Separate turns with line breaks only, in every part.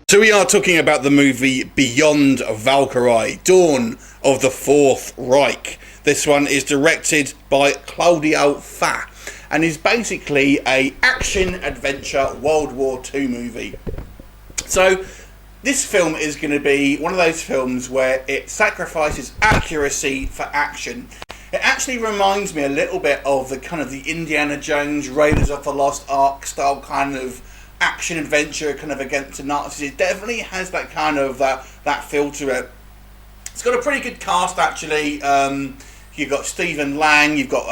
So we are talking about the movie Beyond Valkyrie, Dawn of the Fourth Reich. This one is directed by Claudio Fa and is basically a action-adventure World War II movie. So this film is going to be one of those films where it sacrifices accuracy for action. It actually reminds me a little bit of the kind of the Indiana Jones, Raiders of the Lost Ark style kind of action adventure kind of against the Nazis. It definitely has that kind of that feel to it. It's got a pretty good cast actually. You've got Stephen Lang, you've got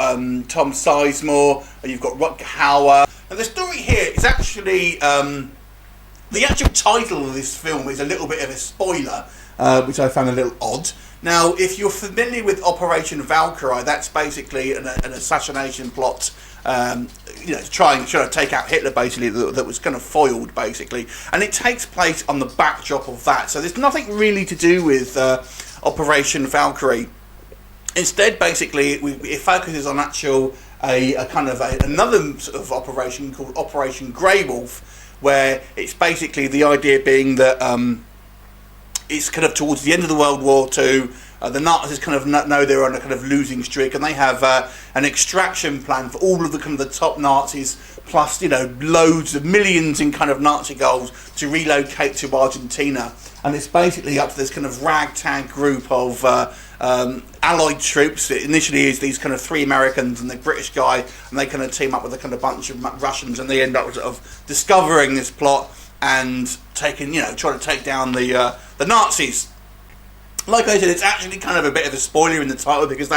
Tom Sizemore, and you've got Rutger Hauer. And the story here is actually the actual title of this film is a little bit of a spoiler, which I found a little odd. Now, if you're familiar with Operation Valkyrie, that's basically an assassination plot, to try and take out Hitler, basically, that was kind of foiled, basically. And it takes place on the backdrop of that. So there's nothing really to do with Operation Valkyrie. Instead, basically, it focuses on another sort of operation called Operation Grey Wolf, where it's basically the idea being that it's kind of towards the end of the World War II. The Nazis kind of know they're on a kind of losing streak, and they have an extraction plan for all of the kind of the top Nazis, plus loads of millions in kind of Nazi goals to relocate to Argentina. And it's basically up to this kind of ragtag group of Allied troops. It initially is these kind of 3 Americans and the British guy, and they kind of team up with a kind of bunch of Russians, and they end up sort of discovering this plot and trying to take down the Nazis. Like I said, it's actually kind of a bit of a spoiler in the title because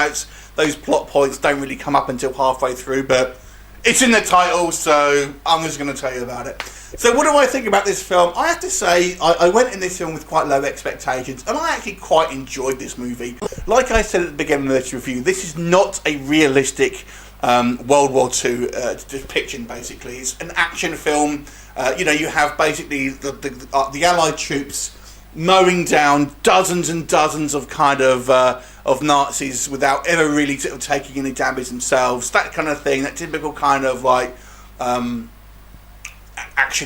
those plot points don't really come up until halfway through, but it's in the title, so I'm just going to tell you about it. So what do I think about this film? I have to say, I went in this film with quite low expectations, and I actually quite enjoyed this movie. Like I said at the beginning of this review, this is not a realistic World War II depiction, basically. It's an action film. You have basically the Allied troops mowing down dozens and dozens of kind of Nazis without ever really sort of taking any damage themselves. That kind of thing, that typical kind of like action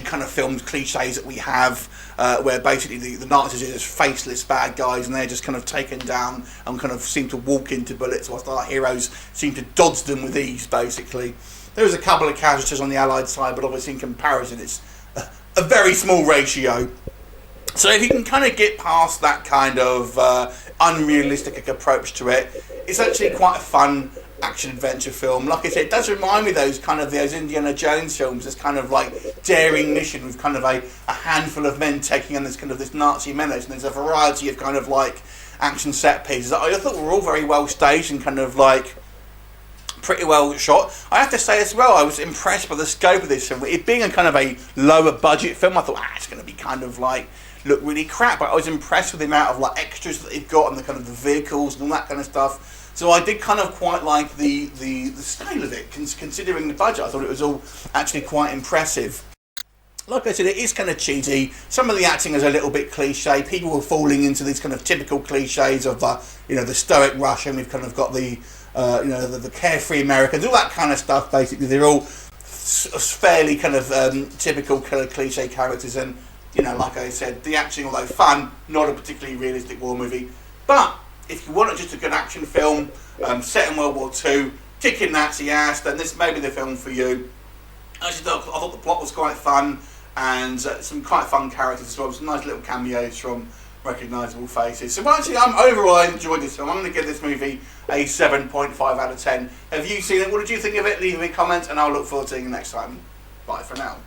kind of films cliches that we have, where basically the Nazis are just faceless bad guys and they're just kind of taken down and kind of seem to walk into bullets, whilst our heroes seem to dodge them with ease, basically. There's a couple of casualties on the Allied side, but obviously in comparison it's a very small ratio. So if you can kind of get past that kind of unrealistic approach to it, it's actually quite a fun action-adventure film. Like I said, it does remind me of those Indiana Jones films, this kind of like daring mission with kind of a handful of men taking on this Nazi menace, and there's a variety of kind of like action set pieces that I thought were all very well staged and kind of like pretty well shot. I have to say as well, I was impressed by the scope of this film. It being a kind of a lower budget film, I thought it's going to be kind of like look really crap, but I was impressed with the amount of like extras that they've got and the kind of the vehicles and all that kind of stuff. So I did kind of quite like the style of it, considering the budget. I thought it was all actually quite impressive. Like I said, it is kind of cheesy. Some of the acting is a little bit cliche. People were falling into these kind of typical cliches of the stoic Russian. We've kind of got the carefree Americans, all that kind of stuff. Basically, they're all fairly kind of typical kind of cliche characters. And like I said, the acting, although fun, not a particularly realistic war movie. But if you want just a good action film set in World War II, kicking Nazi ass, then this may be the film for you. I thought the plot was quite fun, and some quite fun characters as well. Some nice little cameos from recognisable faces. So actually, overall I enjoyed this film. I'm going to give this movie a 7.5 out of 10. Have you seen it? What did you think of it? Leave me a comment, and I'll look forward to seeing you next time. Bye for now.